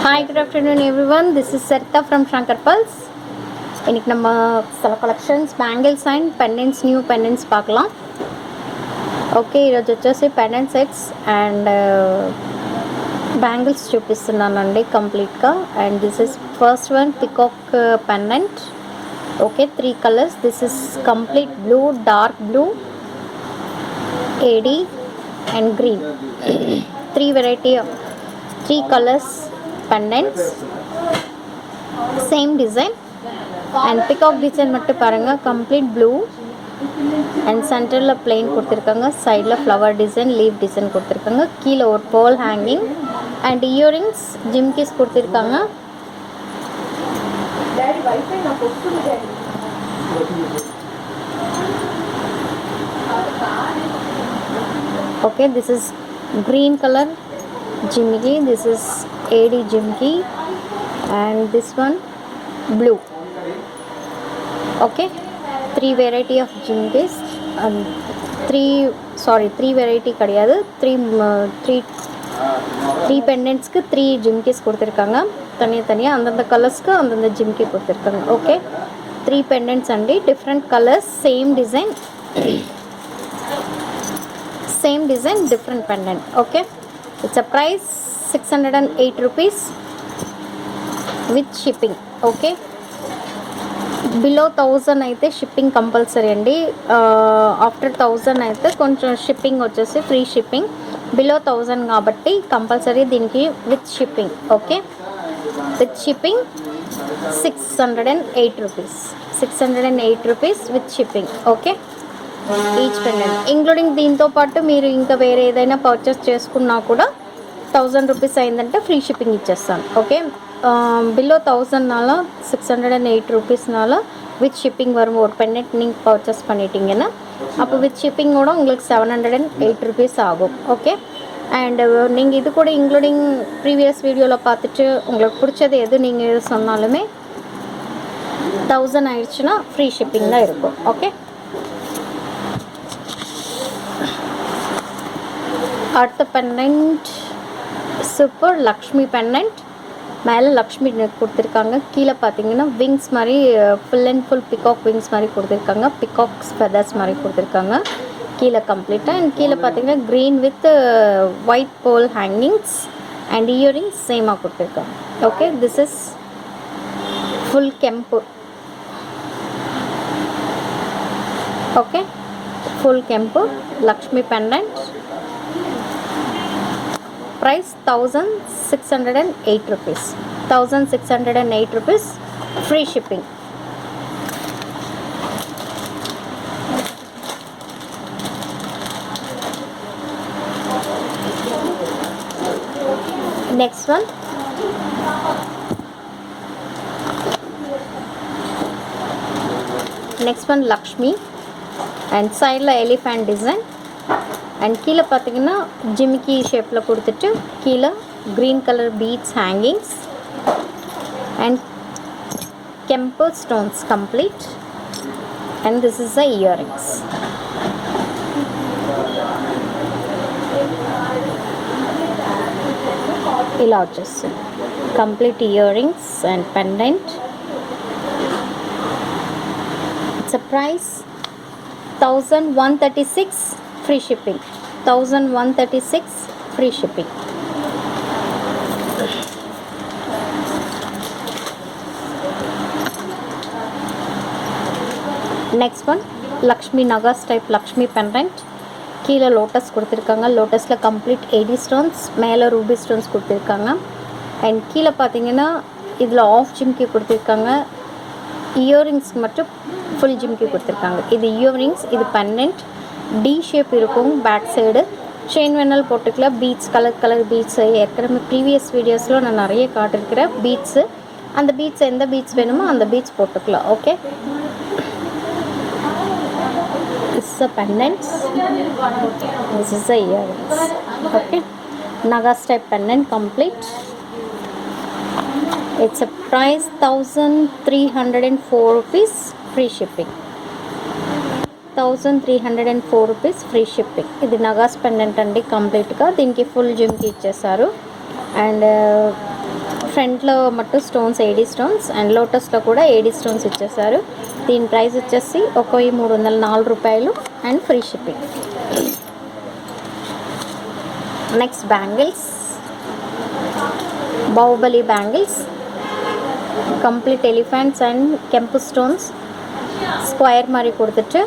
Hi, good afternoon everyone. This is Sarita from Shankar Pulse. இன்னைக்கு நம்ம சில collections bangles and பெண்டன்ஸ் new பெண்டன்ஸ் பார்க்கலாம். Okay ఈరోజు వచ్చేసి పెండెంట్ సెట్స్ అండ్ బ్యాంగిల్స్ చూపిస్తున్నానండి కంప్లీట్గా. And this is first one peacock pendant. Okay 3 colours. This is complete blue, dark blue, AD and green. 3 variety of 3 colors pendants, same design. And peacock design மட்டும் பாருங்க, complete blue and centerல plain கொடுத்திருக்காங்க, sideல flower design, leaf design கொடுத்திருக்காங்க, கீழ ஒரு pearl hanging and earrings, jimkis கொடுத்திருக்காங்க. Daddy wifi நான் போட்டுங்க daddy. Okay, this is green color jimki, this is AD jimki, and this one blue. Okay, 3 variety of jimkis, 3 variety kadiyadu, 3 pendants ku 3 jimkis கொடுத்திருக்காங்க. தனியா அந்த கலர்ஸ்க்கு அந்த jimki கொடுத்திருக்காங்க. Okay, 3 pendants andi, different colors, same design, different pendant. Okay, it's a price 608 rupees with shipping. Okay, below 1000 అయితే shipping compulsory అండి. After 1000 అయితే కొంచెం shipping వచ్చేసి ఫ్రీ షిప్పింగ్. బిలో 1000 కాబట్టి కంపల్సరీ దీనికి with shipping. Okay, with shipping 608 rupees. 608 rupees with shipping. Okay, each pendant including దీంతో పాటు మీరు ఇంకా వేరే ఏదైనా పర్చేస్ చేసుకున్నా కూడా 1000 రూపీస్ అయిందంటే ఫ్రీ షిప్పింగ్ ఇచ్చేస్తాను. ఓకే, பிலோ 1000னால 608 ரூபீஸ்னால வித் ஷிப்பிங் வரும். ஒரு பெண்டென்ட் நீங்கள் பர்ச்சேஸ் பண்ணிட்டீங்கன்னா அப்போ வித் ஷிப்பிங்கோட உங்களுக்கு 708 ரூபீஸ் ஆகும். ஓகே, அண்டு நீங்கள் இது கூட இன்க்ளூடிங் ப்ரீவியஸ் வீடியோவில் பார்த்துட்டு உங்களுக்கு பிடிச்சது எது நீங்கள் எது சொன்னாலுமே 1000 ஆயிடுச்சுன்னா ஃப்ரீ ஷிப்பிங் தான் இருக்கும். ஓகே, அடுத்த பெண்டென்ட் சூப்பர் லக்ஷ்மி பெண்டென்ட். மேலே லக்ஷ்மி கொடுத்துருக்காங்க, கீழே பார்த்தீங்கன்னா விங்ஸ் மாதிரி full and full peacock wings மாதிரி கொடுத்துருக்காங்க, பிகாக்ஸ் ஃபெதர்ஸ் மாதிரி கொடுத்துருக்காங்க கீழே கம்ப்ளீட்டாக. அண்ட் கீழே பார்த்தீங்கன்னா green with white ball hangings and earrings சேமாக கொடுத்துருக்காங்க. Okay, this is full kempu. Okay, full kempu Lakshmi pendant. Price 1608 rupees. 1608 rupees free shipping. Next one, Lakshmi and side la elephant design. And கீழே பார்த்தீங்கன்னா ஜிமிக்கி ஷேப்பில் கொடுத்துட்டு கீழே green colour beads hangings and கெம்பர் stones complete. And this is the earrings. ఇలా వచ్చేస్తుంది complete earrings and pendant. It's a price 1136 free shipping. 1136 free shipping. Next one, Lakshmi Nagas type Lakshmi pendant. கீழே லோட்டஸ் கொடுத்துருக்காங்க, லோட்டஸில் complete ஏடி stones, மேலே Ruby stones கொடுத்துருக்காங்க. And கீழே பார்த்தீங்கன்னா இதில் of jhumki கொடுத்துருக்காங்க, இயரிங்ஸ் மட்டும் ஃபுல் ஜிம்கி கொடுத்துருக்காங்க. இது இயரிங்ஸ், இது பெண்டன்ட். டி ஷேப் இருக்கும் பேக் சைடு. செயின் வேணாலும் போட்டுக்கலாம். பீட்ஸ் கலர் பீட்ஸு ஏற்கனவே ப்ரீவியஸ் வீடியோஸில் நான் நிறைய காட்டிருக்கிறேன் பீட்ஸு. அந்த பீட்ஸ் எந்த பீட்ஸ் வேணுமோ அந்த பீட்ஸ் போட்டுக்கலாம். Okay, it's a pendants, this is a earrings. ஓகே, நகாஸ் type pendant complete. It's a price 1304 rupees free shipping. 1304 rupees free shipping. ఇది నగాస్ పెండెంట్ అండి కంప్లీట్గా. దీనికి ఫుల్ జిమ్కి ఇచ్చేసారు. అండ్ ఫ్రంట్లో మట్టు స్టోన్స్ ఏడీ స్టోన్స్ అండ్ లోటస్లో కూడా ఏడీ స్టోన్స్ ఇచ్చేసారు. దీని ప్రైస్ వచ్చేసి 1304 రూపాయలు and free shipping. Next bangles, Baahubali bangles, complete elephants and kempu stones square மாதிரி கொடுத்துட்டு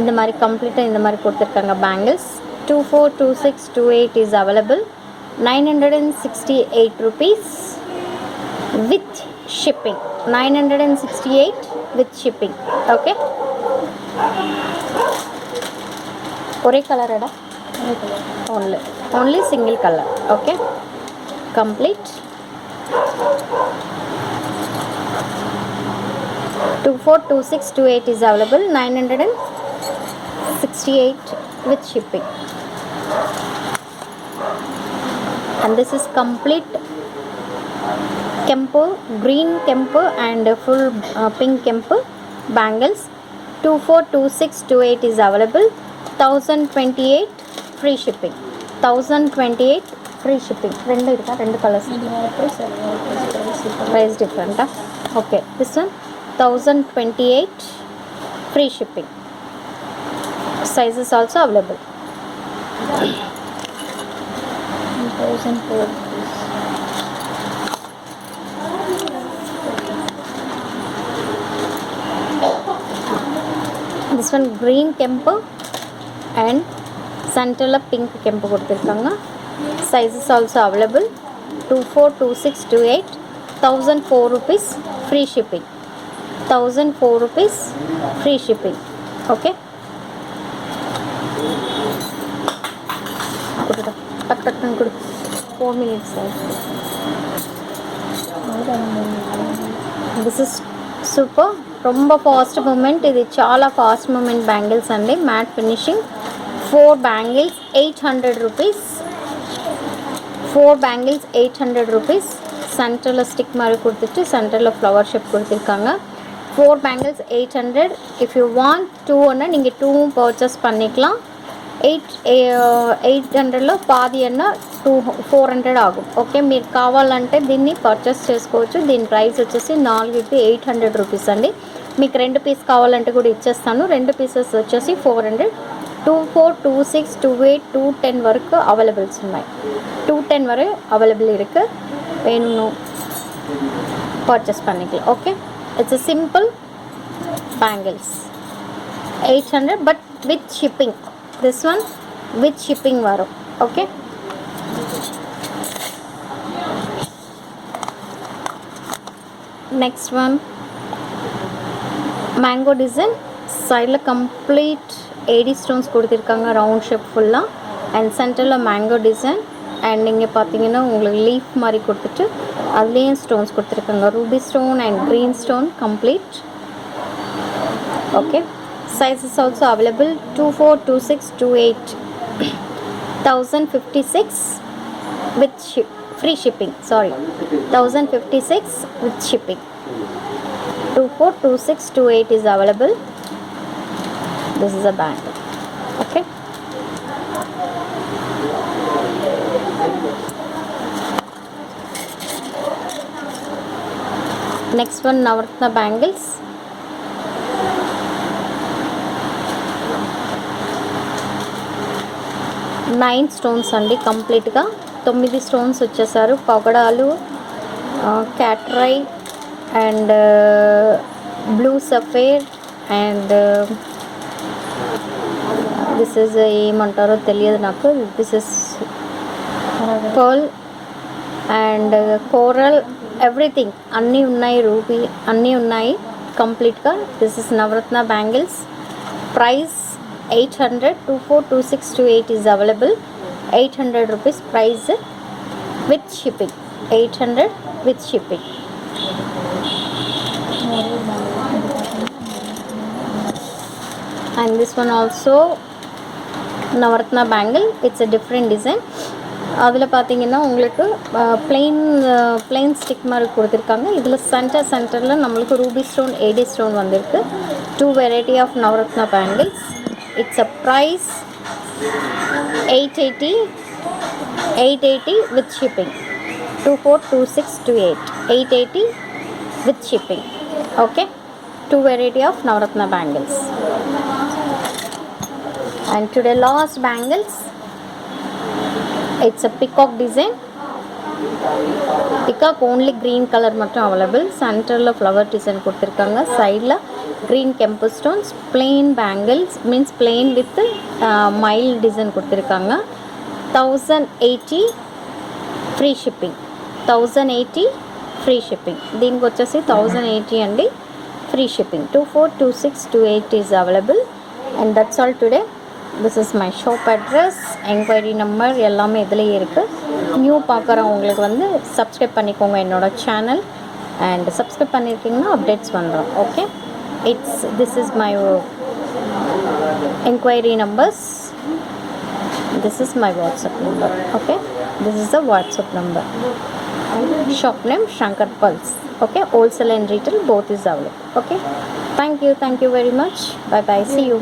இந்த மாதிரி கம்ப்ளீட்டாக இந்த மாதிரி கொடுத்துருக்காங்க. Bangles 242628 is available. 968 rupees with shipping. 968 with shipping. Okay. ஒரே கலரடா? only single color. Okay. Complete. 242628 is available. 968 with shipping. And this is complete kempu, green kempu and full pink kempu bangles. 242628 is available. 1028 free shipping. 1028 free shipping. Rendu irukka, rendu colors. Price different. Okay, this one 1028 free shipping. Sizes also available. 1004 rupees. This one green kempu and central pink kempu கொடுத்திருக்காங்க. Sizes also available. 242628. 1004 rupees free shipping. 1004 rupees free shipping. Okay. Tak 4 minutes. This is super ரொம்ப fast moment. ఇది చాలా fast moment bangles అండి. Matte finishing 4 bangles 800 rupees. 4 bangles 800 rupees. சென்டரில் stick மாதிரி கொடுத்துட்டு சென்டரில் flower shape கொடுத்துருக்காங்க. 4 பேங்கிள்ஸ் 800. இஃப் யூ வாண்ட் 2 நீங்கள் 2 பர்ச்சேஸ் பண்ணிக்கலாம். 800లో పాది అన్న 400 ఆகும். ఓకే, మీరు కావాలంటే దీన్ని పర్చేస్ చేసుకోవచ్చు. దీని ప్రైస్ వచ్చేసి 4కి 800 రూపీస్ అండి. మీకు 2 పీస్ కావాలంటే కూడా ఇచ్చేస్తాను. 2 పీసెస్ వచ్చేసి 400. 24, 26, 28, 210 వరకు అవైలబుల్స్ ఉన్నాయి. 210 వரை అవైలబుల్ இருக்கு. வேணும் பர்ச்சேஸ் பண்ணிக்கலாம். Okay, it's a simple bangles 800 but with shipping. This one with shipping வரும். Okay, next one mango design. சைடில் கம்ப்ளீட் ஏடி ஸ்டோன்ஸ் கொடுத்துருக்காங்க ரவுண்ட் ஷேப் ஃபுல்லாக. அண்ட் சென்டரில் மேங்கோ டிசைன். அண்ட் நீங்கள் பார்த்தீங்கன்னா உங்களுக்கு லீஃப் மாதிரி கொடுத்துட்டு அதுலேயும் ஸ்டோன்ஸ் கொடுத்துருக்காங்க. Ruby stone and green stone complete. Okay, sizes also available. 242628. 1056 with free shipping. Sorry, 1056 with shipping. 242628 is available. This is a band. Okay, next one Navaratna bangles. Nine stones అండి. కంప్లీట్గా 9 stones వచ్చేసారు. పగడాలు, క్యాట్రై and blue sapphire and this is ఏమంటారో తెలియదు నాకు. This is pearl and coral, everything అన్నీ ఉన్నాయి. రూబీ అన్నీ ఉన్నాయి కంప్లీట్గా. This is Navaratna bangles. Price 800. 242628 is available. 800 rupees price with shipping. 800 with shipping. And this one also Navaratna bangle. It's a different design. அதில் பார்த்தீங்கன்னா உங்களுக்கு பிளெயின் ஸ்டிக் மாதிரி கொடுத்துருக்காங்க. இதில் சென்டரில் நம்மளுக்கு ரூபி ஸ்டோன், ஏடி ஸ்டோன் வந்திருக்கு. 2 variety of Navratna bangles. It's a price 880 with shipping. 242628 880 with shipping. Okay, 2 variety of Navratna bangles. And today last bangles, it's a peacock design. Peacock only green color மட்டும் available. Centerல flower design கொடுத்திருக்காங்க. Sideல green kempu stones. Plain bangles means plain with mild design கொடுத்திருக்காங்க. 1080 free shipping. 1080 free shipping. దీనికి వచ్చేసి 1080 అండి, free shipping. 242628 is available. And that's all today. This is my shop address, enquiry number எல்லாமே இதிலேயே இருக்குது. New பார்க்குறவங்களுக்கு வந்து சப்ஸ்கிரைப் பண்ணிக்கோங்க என்னோட சேனல். அண்ட் சப்ஸ்கிரைப் பண்ணியிருக்கீங்கன்னா அப்டேட்ஸ் வந்துடும். Okay, this is my enquiry numbers. This is my WhatsApp number. Okay, this is the WhatsApp number. Shop name Shankar Pulse. Okay, wholesale and retail both is available. Okay, thank you very much. Bye bye, see you.